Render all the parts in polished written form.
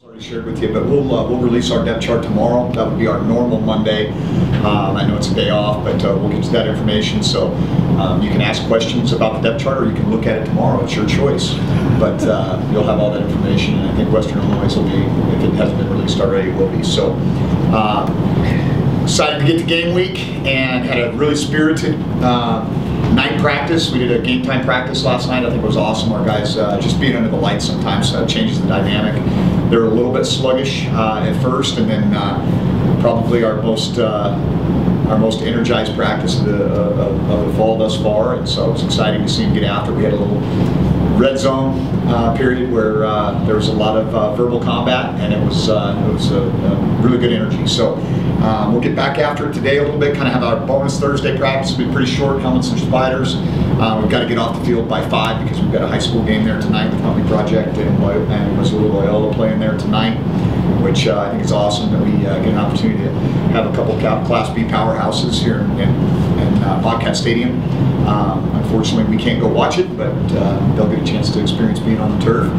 Already shared with you, but we'll release our depth chart tomorrow. That would be our normal Monday. I know it's a day off, but we'll get you that information. So you can ask questions about the depth chart, or you can look at it tomorrow. It's your choice. But you'll have all that information, and I think Western Illinois will be, if it hasn't been released already, it will be. So excited to get to game week, and had a really spirited night practice. We did a game time practice last night. I think it was awesome. Our guys just being under the lights sometimes changes the dynamic. They're a little bit sluggish at first, and then probably our most energized practice of the fall thus far. And so it was exciting to see them get after. We had a little red zone period where there was a lot of verbal combat, and it was a really good energy. So we'll get back after it today a little bit, kind of have our bonus Thursday practice. It'll be pretty short, helmets and spiders. We've got to get off the field by 5 because we've got a high school game there tonight, the Company Project, and Missoula Loyola playing there tonight, which I think is awesome that we get an opportunity to have a couple of Class B powerhouses here in Bobcat Stadium. Unfortunately, we can't go watch it, but they'll get a chance to experience being on the turf.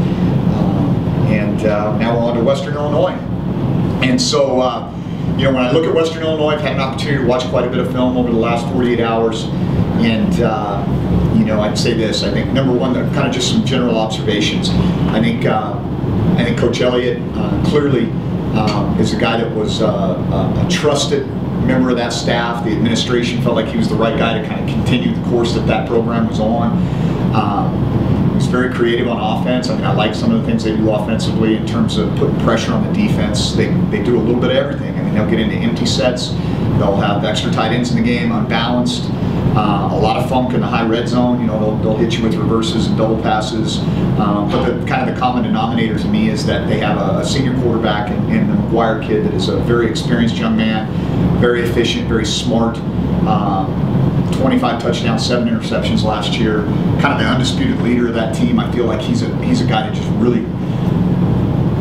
Now we're on to Western Illinois. And so, you know, when I look at Western Illinois, I've had an opportunity to watch quite a bit of film over the last 48 hours. And, you know, I'd say this. I think, number one, kind of just some general observations. I think Coach Elliott clearly is a guy that was a trusted member of that staff. The administration felt like he was the right guy to kind of continue the course that that program was on. He was very creative on offense. I mean, I like some of the things they do offensively in terms of putting pressure on the defense. They do a little bit of everything. I mean, they'll get into empty sets. They'll have extra tight ends in the game, unbalanced. A lot of funk in the high red zone. You know, they'll hit you with reverses and double passes. But the common denominator to me is that they have a senior quarterback in the McGuire kid that is a very experienced young man, very efficient, very smart. 25 touchdowns, 7 interceptions last year. Kind of the undisputed leader of that team. I feel like he's a guy that just really,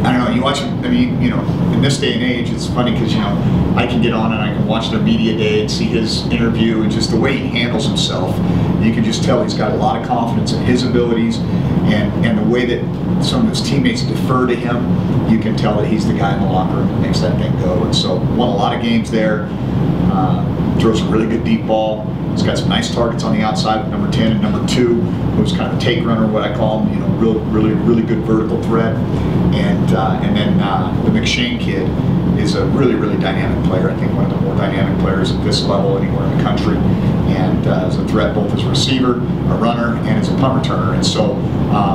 I don't know, you watch him, I mean, you know, in this day and age, it's funny because, you know, I can get on and I can watch their media day and see his interview, and just the way he handles himself. You can just tell he's got a lot of confidence in his abilities, and the way that some of his teammates defer to him, you can tell that he's the guy in the locker room that makes that thing go. And so won a lot of games there, throws a really good deep ball. He's got some nice targets on the outside with number 10 and number 2, who's kind of a take runner, what I call him, you know, really good vertical threat. And then the McShane kid is a really dynamic player. I think one of the more dynamic players at this level anywhere in the country, and as a threat both as a receiver, a runner, and as a punt returner. And so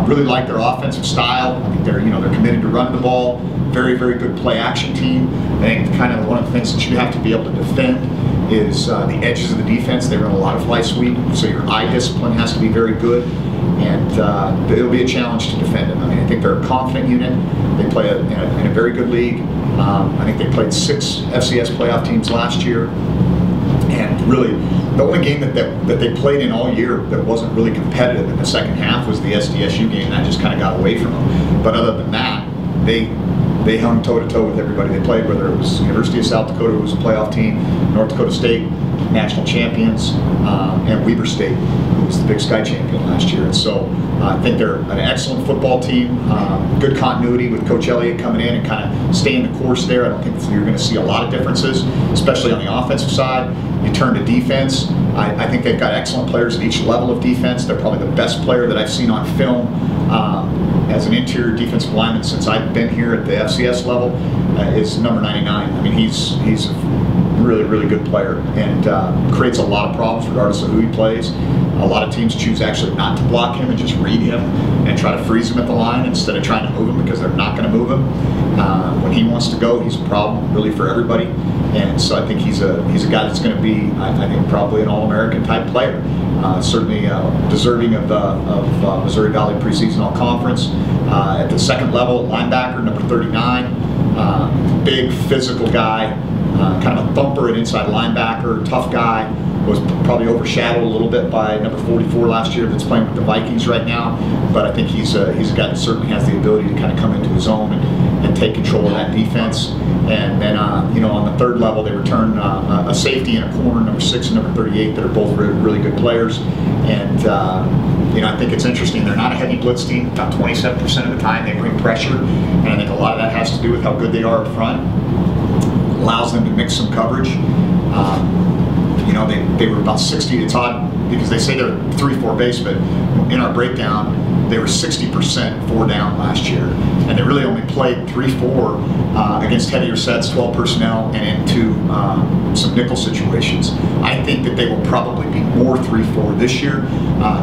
really like their offensive style. I think they're committed to running the ball. Very good play action team. I think kind of one of the things that you have to be able to defend is the edges of the defense. They run a lot of fly sweep, so your eye discipline has to be very good, and it'll be a challenge to defend them. I mean, I think they're a confident unit. They play in a very good league. I think they played 6 FCS playoff teams last year, and really the only game that they played in all year that wasn't really competitive in the second half was the SDSU game. That just kind of got away from them. But other than that, they hung toe-to-toe with everybody they played, whether it was University of South Dakota, who was a playoff team, North Dakota State, national champions, and Weber State, who was the Big Sky champion last year. And so I think they're an excellent football team, good continuity with Coach Elliott coming in and kind of staying the course there. I don't think you're going to see a lot of differences, especially on the offensive side. You turn to defense, I think they've got excellent players at each level of defense. They're probably the best player that I've seen on film as an interior defensive lineman since I've been here at the FCS level, is number 99. I mean, he's a really good player, and creates a lot of problems regardless of who he plays. A lot of teams choose actually not to block him and just read him and try to freeze him at the line instead of trying to move him, because they're not going to move him. When he wants to go, he's a problem really for everybody. And so I think he's a guy that's going to be, I think, probably an All-American type player. Certainly deserving of Missouri Valley preseason All-Conference. At the second level, linebacker, number 39, big physical guy, kind of a thumper at inside linebacker, tough guy. Was probably overshadowed a little bit by number 44 last year that's playing with the Vikings right now. But I think he's a guy that certainly has the ability to kind of come into his own and take control of that defense. And then, on the third level, they return a safety and a corner, number 6 and number 38, that are both really good players. And, I think it's interesting. They're not a heavy blitz team. About 27% of the time they bring pressure. And I think a lot of that has to do with how good they are up front. Allows them to mix some coverage. They were about 60. It's odd because they say they're 3-4 base, but in our breakdown, they were 60% 4 down last year. And they really only played 3-4 against heavier sets, 12 personnel, and into some nickel situations. I think that they will probably be more 3-4 this year.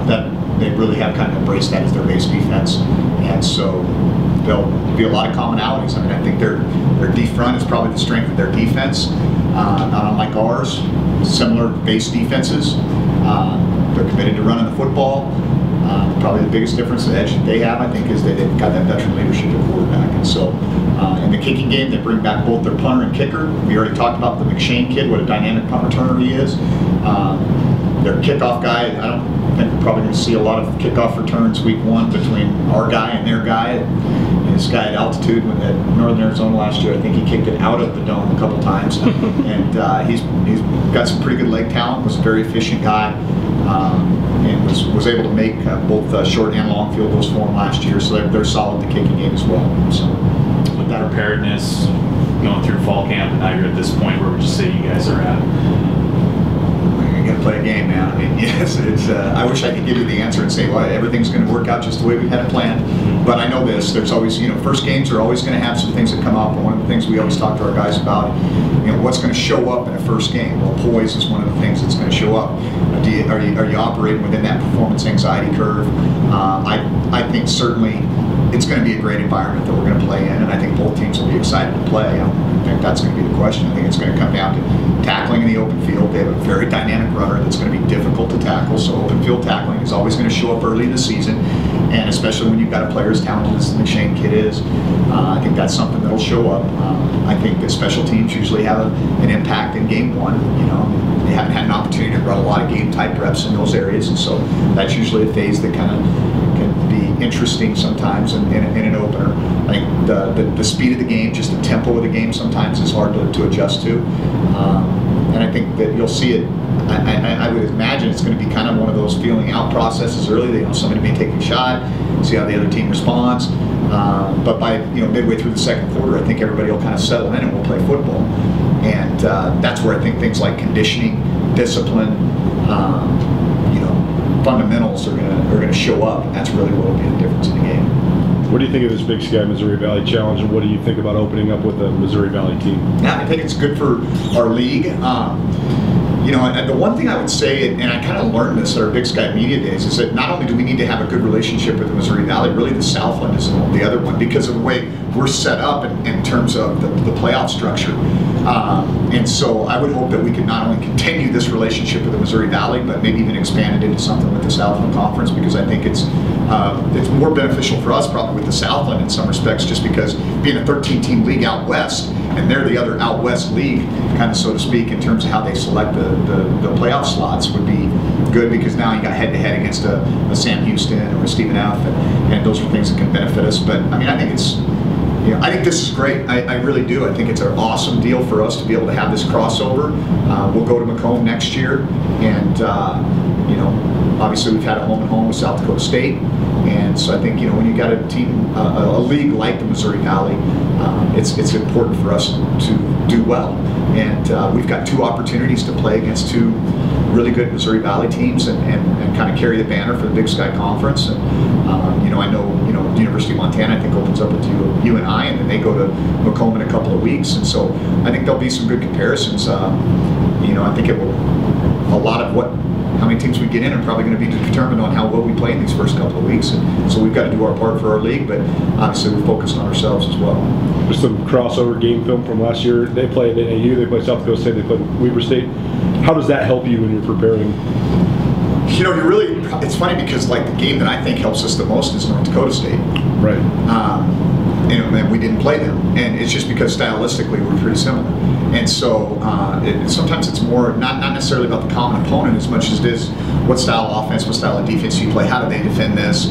That they really have kind of embraced that as their base defense. And so there'll be a lot of commonalities. I mean, I think their D front is probably the strength of their defense. Not unlike ours, similar base defenses. They're committed to running the football. Probably the biggest difference, the edge that they have, I think, is that they've got that veteran leadership at quarterback. And so in the kicking game, they bring back both their punter and kicker. We already talked about the McShane kid, what a dynamic punt returner he is. Their kickoff guy, I don't think we're probably going to see a lot of kickoff returns week 1 between our guy and their guy. And this guy at altitude at Northern Arizona last year, I think he kicked it out of the dome a couple times. And he's got some pretty good leg talent, was a very efficient guy, and was able to make both short and long field goals for him last year. So they're solid in the kicking game as well. So with that preparedness, going through fall camp, and now you're at this point, where would you say you guys are at? Got to play a game, man. I mean, yes, it's. I wish I could give you the answer and say, well, everything's going to work out just the way we had it planned. But I know this. There's always, first games are always going to have some things that come up. And one of the things we always talk to our guys about, what's going to show up in a first game. Well, poise is one of the things that's going to show up. Are you operating within that performance anxiety curve? I think certainly it's going to be a great environment that we're going to play in, and I think both teams will be excited to play. I don't think that's going to be the question. I think it's going to come down to tackling in the open field. They have a very dynamic runner that's going to be difficult to tackle, so open field tackling is always going to show up early in the season, and especially when you've got a player as talented as the McShane kid is. I think that's something that'll show up. I think that special teams usually have an impact in game 1. They haven't had an opportunity to run a lot of game-type reps in those areas, and so that's usually a phase that kind of can be interesting sometimes in an opener. I think the speed of the game, just the tempo of the game sometimes is hard to adjust to. And I think that you'll see it, I would imagine it's going to be kind of one of those feeling out processes early. Somebody may take a shot, see how the other team responds. But by midway through the second quarter, I think everybody will kind of settle in and we'll play football. And that's where I think things like conditioning, discipline, fundamentals are going to show up, and that's really what will be the difference in the game. What do you think of this Big Sky Missouri Valley Challenge, and what do you think about opening up with a Missouri Valley team? Yeah, I think it's good for our league. And the one thing I would say, and I kind of learned this at our Big Sky Media Days, is that not only do we need to have a good relationship with the Missouri Valley, really the Southland is the other one, because of the way we're set up in terms of the playoff structure. And so I would hope that we could not only continue this relationship with the Missouri Valley, but maybe even expand it into something with the Southland Conference, because I think it's more beneficial for us probably with the Southland in some respects, just because being a 13-team league out west, and they're the other out west league, kind of so to speak, in terms of how they select the playoff slots would be good, because now you got head-to-head against a Sam Houston or a Stephen F, and those are things that can benefit us. But I mean, I think it's. I think this is great. I really do. I think it's an awesome deal for us to be able to have this crossover. We'll go to Macomb next year, and obviously we've had a home-and-home with South Dakota State, and so I think when you got a team, a league like the Missouri Valley, it's important for us to do well. And we've got 2 opportunities to play against 2 really good Missouri Valley teams and kind of carry the banner for the Big Sky Conference. And I know the University of Montana, I think, opens up with UNI, and then they go to Macomb in a couple of weeks, and so I think there'll be some good comparisons. I think it will. A lot of how many teams we get in are probably going to be determined on how well we play in these first couple of weeks, and so we've got to do our part for our league, but obviously we're focused on ourselves as well. There's some crossover game film from last year. They played AU, they played South Dakota State, they played Weber State. How does that help you when you're preparing? It's funny because like the game that I think helps us the most is North Dakota State. Right. and we didn't play them, and it's just because stylistically we're pretty similar. And so sometimes it's more not necessarily about the common opponent as much as it is what style of offense, what style of defense you play, how do they defend this,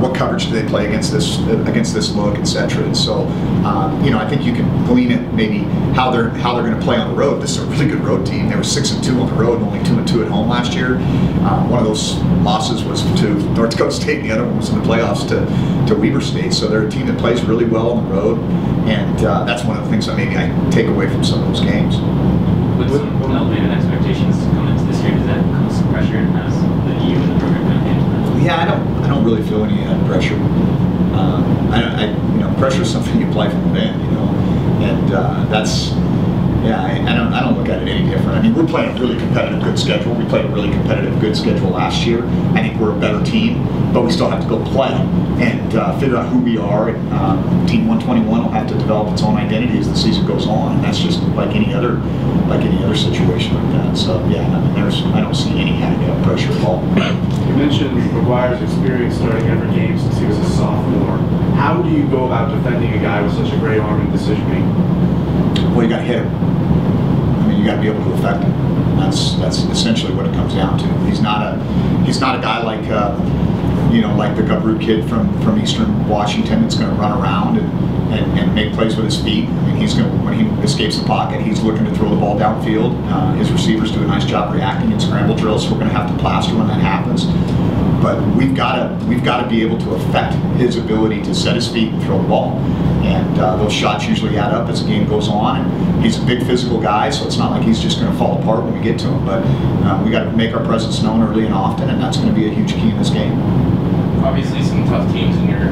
what coverage do they play against this look, etc. And so I think you can glean at maybe how they're going to play on the road. This is a really good road team. They were 6-2 on the road and only 2-2 at home last year. One of those losses was to North Dakota State, and the other one was in the playoffs to Weber State. So they're a team that plays really well on the road, and that's one of the things that maybe I take away from some of those games. With some elevated expectations coming into this year, does that come with some pressure, and how's you and the program going to handle that? Yeah, I don't really feel any pressure. Pressure is something you apply from within, and that's. Yeah, I don't look at it any different. I mean, we're playing a really competitive, good schedule. We played a really competitive, good schedule last year. I think we're a better team, but we still have to go play and figure out who we are. And, Team 121 will have to develop its own identity as the season goes on, and that's just like any other situation like that. So yeah, I mean, I don't see any kind of pressure at all. You mentioned McGuire's experience starting every game since he was a sophomore. How do you go about defending a guy with such a great arm and decision making? Well, you got to hit him. I mean, you got to be able to affect him. That's essentially what it comes down to. He's not a guy like like the Gubroot kid from Eastern Washington that's going to run around and make plays with his feet. I mean, when he escapes the pocket, he's looking to throw the ball downfield. His receivers do a nice job reacting in scramble drills, so we're going to have to plaster when that happens. But we've got to be able to affect his ability to set his feet and throw the ball. And those shots usually add up as the game goes on. And he's a big physical guy, so it's not like he's just going to fall apart when we get to him. But we got to make our presence known early and often, and that's going to be a huge key in this game. Obviously, some tough teams in your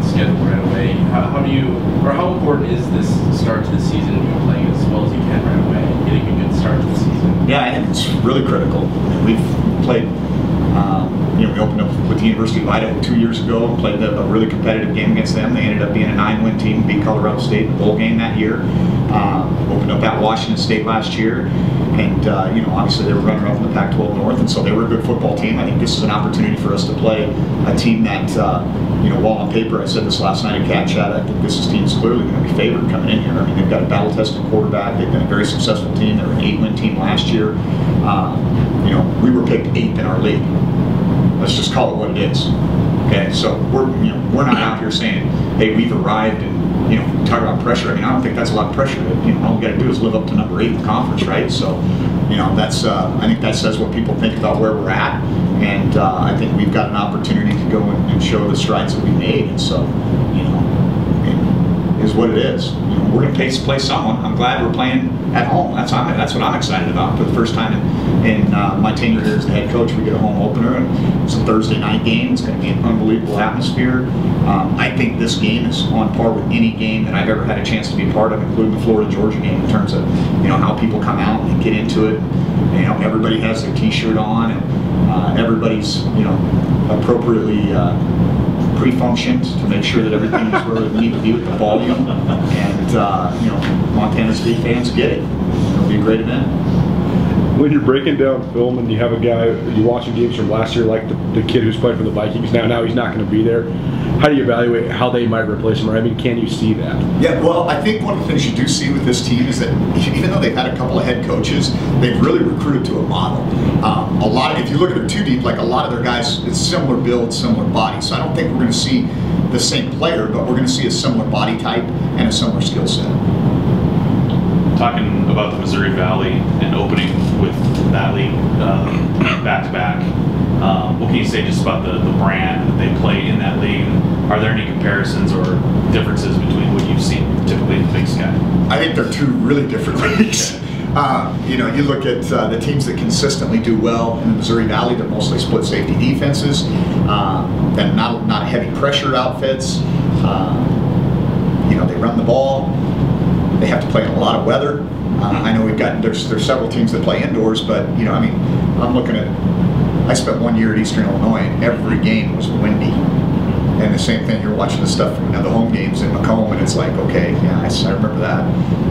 schedule right away. How important is this start to the season? Playing as well as you can right away, getting a good start to the season. Yeah, I think it's really critical. We've played. We opened up with the University of Idaho 2 years ago and played a really competitive game against them. They ended up being a 9-win team, beat Colorado State in the bowl game that year. Opened up at Washington State last year, and obviously they were runner-up in the Pac-12 North, and so they were a good football team. I think this is an opportunity for us to play a team that, while on paper, I said this last night at Cat Chat, I think this team's clearly going to be favored coming in here. I mean, they've got a battle-tested quarterback. They've been a very successful team. They were an 8-win team last year. We were picked 8th in our league. Let's just call it what it is. Okay, so we're not out here saying, hey, we've arrived and talk about pressure. I mean, I don't think that's a lot of pressure. All we got to do is live up to number 8 in the conference, right? So, that's I think that says what people think about where we're at, and I think we've got an opportunity to go and show the strides that we made. And so, it is what it is. We're going to play someone. I'm glad we're playing at home. That's what I'm excited about. For the first time in my tenure here as the head coach, we get a home opener, and it's a Thursday night game. It's going to be an unbelievable atmosphere. I think this game is on par with any game that I've ever had a chance to be part of, including the Florida-Georgia game, in terms of how people come out and get into it. Everybody has their T-shirt on, and everybody's appropriately pre-functioned to make sure that everything is where we need to be with the volume. And Montana State fans get it. It'll be a great event. When you're breaking down film and you have a guy, you're watching games from last year, like the kid who's playing for the Vikings now he's not going to be there. How do you evaluate how they might replace him? Or, I mean, can you see that? Yeah, well, I think one of the things you do see with this team is that even though they've had a couple of head coaches, they've really recruited to a model. If you look at it too deep, like a lot of their guys, it's similar build, similar body. So I don't think we're going to see the same player, but we're going to see a similar body type and a similar skill set. Talking about the Missouri Valley and opening with that league back-to-back, what can you say just about the brand that they play in that league? Are there any comparisons or differences between what you've seen typically in the Big Sky? I think they're two really different leagues. You look at the teams that consistently do well in the Missouri Valley. They're mostly split safety defenses, and not heavy pressure outfits. They run the ball. They have to play in a lot of weather. I know there's several teams that play indoors, but I'm looking at. I spent 1 year at Eastern Illinois, and every game was windy. And the same thing, you're watching the stuff from the home games in Macomb, and it's like, okay, yeah, I remember that.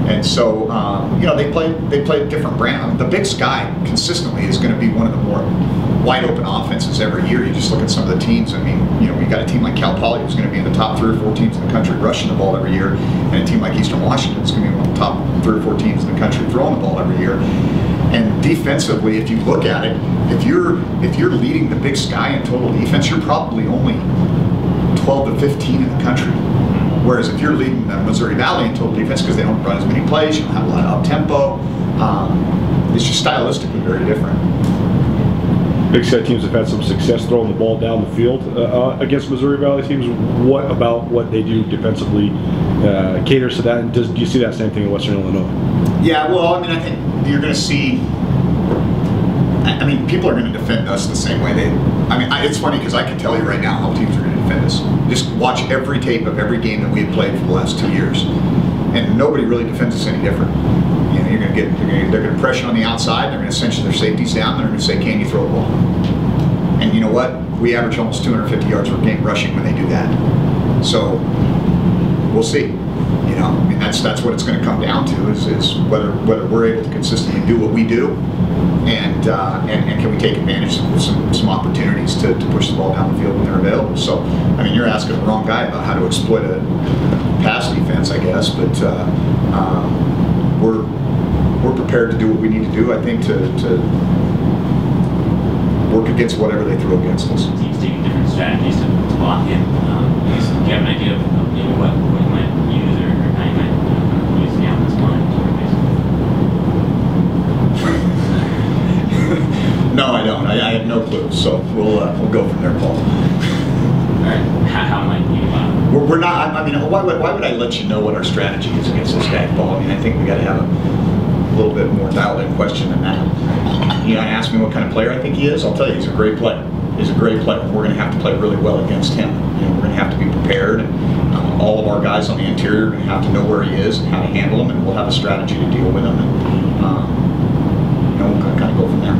And so, they play a different brand. The Big Sky consistently is going to be one of the more wide open offenses every year. You just look at some of the teams. I mean, you know, we got a team like Cal Poly who's going to be in the top 3 or 4 teams in the country rushing the ball every year, and a team like Eastern Washington is going to be one of the top 3 or 4 teams in the country throwing the ball every year. And defensively, if you look at it, if you're leading the Big Sky in total defense, you're probably only 12 to 15 in the country. Whereas if you're leading the Missouri Valley in total defense, because they don't run as many plays, you don't have a lot of up tempo, it's just stylistically very different. Big Sky teams have had some success throwing the ball down the field against Missouri Valley teams. What about what they do defensively caters to that? And do you see that same thing in Western Illinois? Yeah, well, I mean, I think you're going to see. I mean, people are going to defend us the same way it's funny because I can tell you right now how teams are going to defend us. Just watch every tape of every game that we have played for the last 2 years, and nobody really defends us any different. You know, they're going to pressure on the outside. They're going to cinch their safeties down. They're going to say, "Can you throw the ball?" And you know what? We average almost 250 yards per game rushing when they do that. So we'll see. You know, I mean, that's what it's going to come down to is whether we're able to consistently do what we do, and can we take advantage of some opportunities to push the ball down the field when they're available. So, I mean, you're asking the wrong guy about how to exploit a pass defense, I guess, but we're prepared to do what we need to do, I think, to work against whatever they throw against us. Teams taking different strategies to block him. Do you have an idea of maybe what you might use or how you might use the offensive line? No, I don't. I have no clue. So we'll go from there, Paul. All right. How might you? We're not. I mean, why would I let you know what our strategy is against this guy, Paul? I mean, I think we got to have a little bit more dialed-in question than that. You know, ask me what kind of player I think he is. I'll tell you, he's a great player. He's a great player. We're going to have to play really well against him. You know, we're going to have to be prepared, and all of our guys on the interior are going to have to know where he is and how to handle him, and we'll have a strategy to deal with him, and you know, we'll kind of go from there.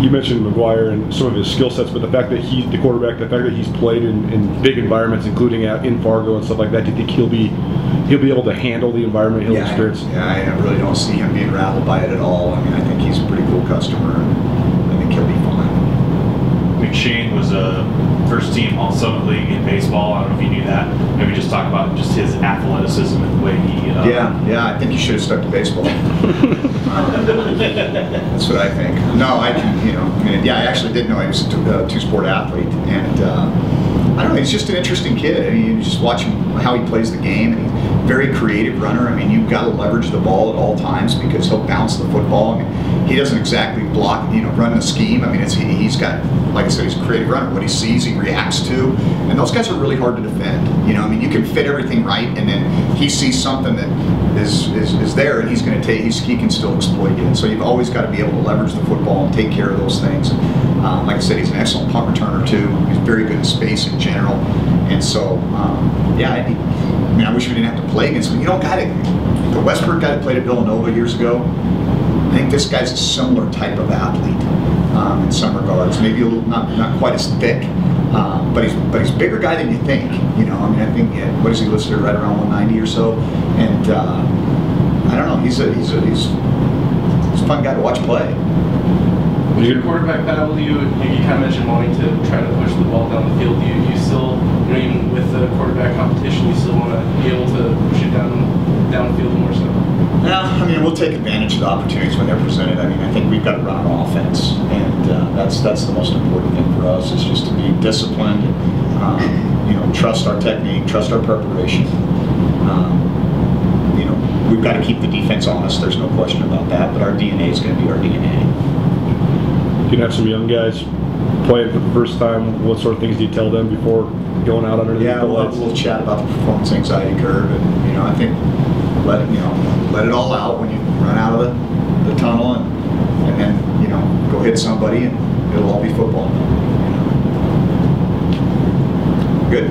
You mentioned McGuire and some of his skill sets, but the fact that he's the quarterback, the fact that he's played in big environments, including in Fargo and stuff like that, do you think he'll be able to handle the environment he'll experience? Yeah, I really don't see him being rattled by it at all. I mean, I think he's a pretty cool customer, and I think he'll be fine. McShane was a first team All Summit League in baseball. I don't know if you knew that. Maybe just talk about just his athleticism and the way he. Yeah, I think he should have stuck to baseball. That's what I think. No, I actually did know he was a two-sport athlete, and I don't know, he's just an interesting kid. I mean, you just watch him, how he plays the game, and he's a very creative runner. I mean, you've got to leverage the ball at all times because he'll bounce the football. I mean, he doesn't exactly block, run the scheme. I mean, he's got, like I said, he's a creative runner. What he sees, he reacts to, and those guys are really hard to defend. I mean, you can fit everything right, and then he sees something that is there, and he's going to take. He can still exploit it. So you've always got to be able to leverage the football and take care of those things. And, like I said, he's an excellent punt returner too. He's very good in space in general, and so I wish we didn't have to play against him. The Westbrook guy that played at Villanova years ago, I think this guy's a similar type of athlete in some regards. Maybe a little not quite as thick, but he's a bigger guy than you think. I think what is he listed right around 190 or so, and I don't know. He's a fun guy to watch play. With your quarterback battle, you kind of mentioned wanting to try to push the ball down the field. Do you still, even with the quarterback competition, you still want to be able to push it downfield more so? Yeah, we'll take advantage of the opportunities when they're presented. I think we've got to run our offense, and that's the most important thing for us is just to be disciplined, trust our technique, trust our preparation. We've got to keep the defense honest. There's no question about that. But our DNA is going to be our DNA. You can have some young guys playing for the first time. What sort of things do you tell them before going out under the lights? We'll chat about the performance anxiety curve, and I think let it all out when you run out of the tunnel, and then go hit somebody, and it'll all be football. Good.